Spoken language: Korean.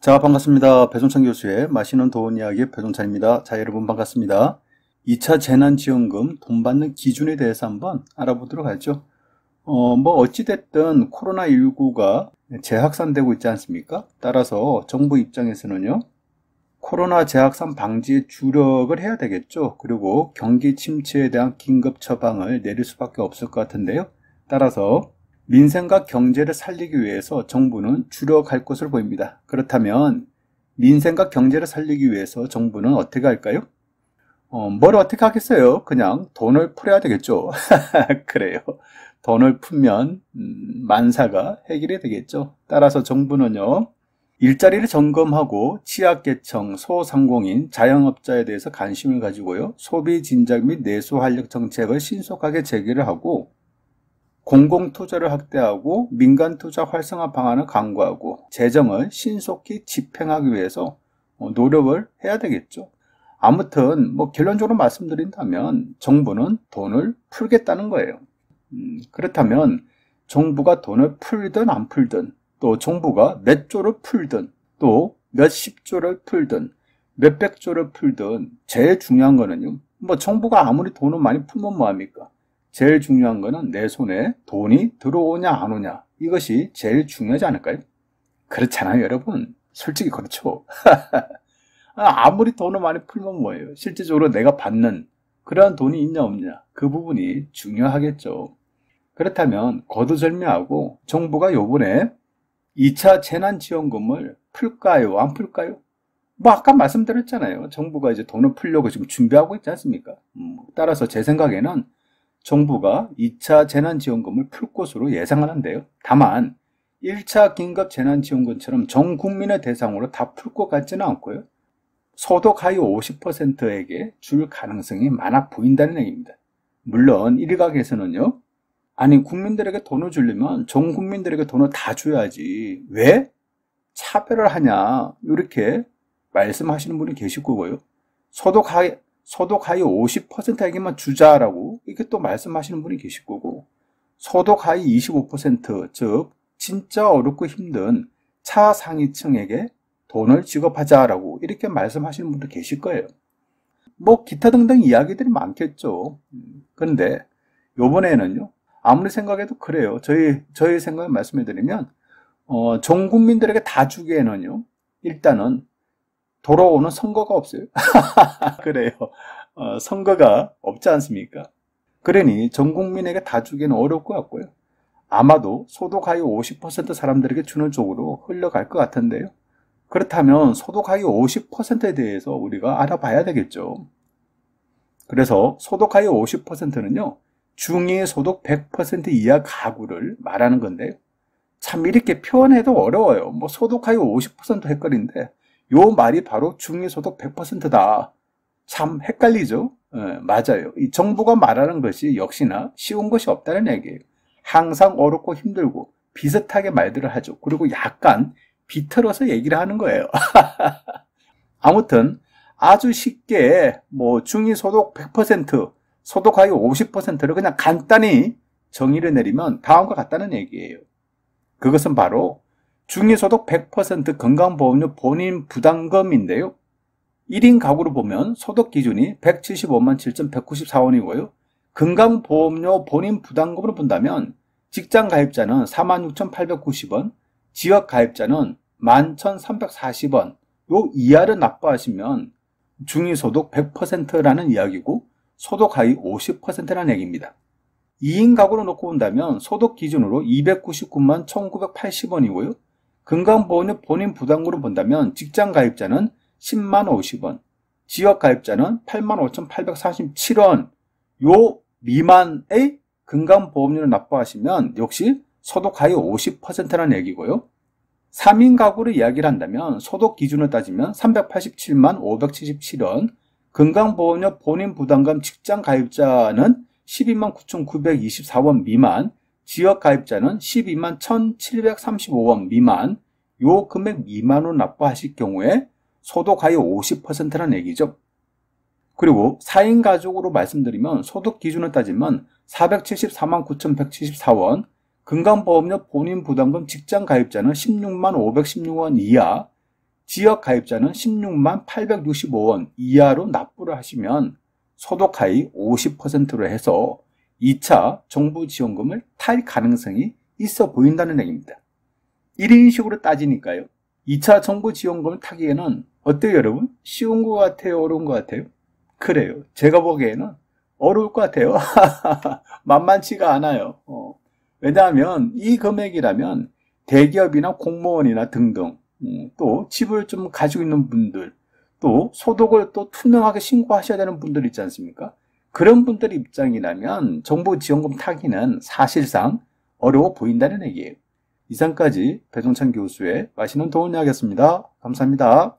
자, 반갑습니다. 배종찬 교수의 맛있는 도원 이야기 배종찬입니다. 자, 여러분 반갑습니다. 2차 재난지원금 돈 받는 기준에 대해서 한번 알아보도록 하죠. 어찌됐든 코로나19가 재확산되고 있지 않습니까? 따라서 정부 입장에서는요, 코로나 재확산 방지에 주력을 해야 되겠죠. 그리고 경기 침체에 대한 긴급 처방을 내릴 수밖에 없을 것 같은데요. 따라서 민생과 경제를 살리기 위해서 정부는 주력할 것으로 보입니다. 그렇다면 민생과 경제를 살리기 위해서 정부는 어떻게 할까요? 뭘 어떻게 하겠어요? 그냥 돈을 풀어야 되겠죠. 그래요. 돈을 풀면 만사가 해결이 되겠죠. 따라서 정부는요, 일자리를 점검하고 취약계층, 소상공인, 자영업자에 대해서 관심을 가지고요, 소비 진작 및 내수 활력 정책을 신속하게 재개를 하고 공공투자를 확대하고 민간투자 활성화 방안을 강구하고 재정을 신속히 집행하기 위해서 노력을 해야 되겠죠. 아무튼 결론적으로 말씀드린다면 정부는 돈을 풀겠다는 거예요. 그렇다면 정부가 돈을 풀든 안 풀든, 또 정부가 몇 조를 풀든 또 몇십 조를 풀든 몇백 조를 풀든 제일 중요한 거는요, 정부가 아무리 돈을 많이 풀면 뭐합니까? 제일 중요한 거는 내 손에 돈이 들어오냐 안 오냐, 이것이 제일 중요하지 않을까요? 그렇잖아요, 여러분. 솔직히 그렇죠. 아무리 돈을 많이 풀면 뭐예요? 실질적으로 내가 받는 그러한 돈이 있냐 없냐, 그 부분이 중요하겠죠. 그렇다면 거두절미하고 정부가 요번에 2차 재난지원금을 풀까요? 안 풀까요? 아까 말씀드렸잖아요. 정부가 이제 돈을 풀려고 지금 준비하고 있지 않습니까? 따라서 제 생각에는 정부가 2차 재난지원금을 풀 것으로 예상하는데요. 다만 1차 긴급재난지원금처럼 전 국민의 대상으로 다 풀 것 같지는 않고요, 소득 하위 50%에게 줄 가능성이 많아 보인다는 얘기입니다. 물론 일각에서는요, 아니 국민들에게 돈을 주려면 전 국민들에게 돈을 다 줘야지 왜 차별을 하냐, 이렇게 말씀하시는 분이 계실 거고요, 소득 하위 50%에게만 주자라고 이렇게 또 말씀하시는 분이 계실 거고, 소득 하위 25%, 즉 진짜 어렵고 힘든 차상위층에게 돈을 지급하자라고 이렇게 말씀하시는 분도 계실 거예요. 기타 등등 이야기들이 많겠죠. 그런데 요번에는요, 아무리 생각해도 그래요. 저희 생각을 말씀해 드리면, 전 국민들에게 다 주기에는요, 일단은 돌아오는 선거가 없어요. 그래요. 선거가 없지 않습니까? 그러니 전 국민에게 다 주기는 어려울 것 같고요, 아마도 소득 하위 50% 사람들에게 주는 쪽으로 흘러갈 것 같은데요. 그렇다면 소득 하위 50%에 대해서 우리가 알아봐야 되겠죠. 그래서 소득 하위 50%는요, 중위소득 100% 이하 가구를 말하는 건데요. 참 이렇게 표현해도 어려워요. 소득 하위 50% 헷갈린데 요 말이 바로 중위소득 100%다. 참 헷갈리죠? 맞아요. 이 정부가 말하는 것이 역시나 쉬운 것이 없다는 얘기예요. 항상 어렵고 힘들고 비슷하게 말들을 하죠. 그리고 약간 비틀어서 얘기를 하는 거예요. 아무튼 아주 쉽게 중위소득 100%, 소득 하위 50%를 그냥 간단히 정의를 내리면 다음과 같다는 얘기예요. 그것은 바로 중위소득 100% 건강보험료 본인 부담금인데요. 1인 가구로 보면 소득 기준이 175만 7,194원이고요. 건강보험료 본인 부담금으로 본다면 직장 가입자는 46,890원, 지역 가입자는 11,340원, 요 이하를 납부하시면 중위소득 100%라는 이야기고 소득 하위 50%라는 얘기입니다. 2인 가구로 놓고 본다면 소득 기준으로 299만 1,980원이고요. 건강보험료 본인 부담금으로 본다면 직장 가입자는 10만 50원, 지역 가입자는 8만 5,847원, 요 미만의 건강보험료를 납부하시면 역시 소득 하위 50%라는 얘기고요. 3인 가구를 이야기를 한다면 소득 기준을 따지면 387만 577원, 건강보험료 본인 부담금 직장 가입자는 12만 9,924원 미만, 지역 가입자는 12만 1,735원 미만, 요 금액 미만으로 납부하실 경우에 소득 하위 50%라는 얘기죠. 그리고 4인 가족으로 말씀드리면 소득 기준을 따지면 474만 9,174원, 건강보험료 본인 부담금 직장 가입자는 16만 516원 이하, 지역 가입자는 16만 865원 이하로 납부를 하시면 소득 하위 50%로 해서 2차 정부 지원금을 탈 가능성이 있어 보인다는 얘기입니다. 1인식으로 따지니까요. 2차 정부 지원금을 타기에는 어때요, 여러분? 쉬운 것 같아요? 어려운 것 같아요? 그래요. 제가 보기에는 어려울 것 같아요. 만만치가 않아요. 왜냐하면 이 금액이라면 대기업이나 공무원이나 등등 또 집을 좀 가지고 있는 분들 또 소득을 또 투명하게 신고하셔야 되는 분들 있지 않습니까? 그런 분들 입장이라면 정부 지원금 타기는 사실상 어려워 보인다는 얘기예요. 이상까지 배종찬 교수의 맛있는 도움을 이야기했습니다. 감사합니다.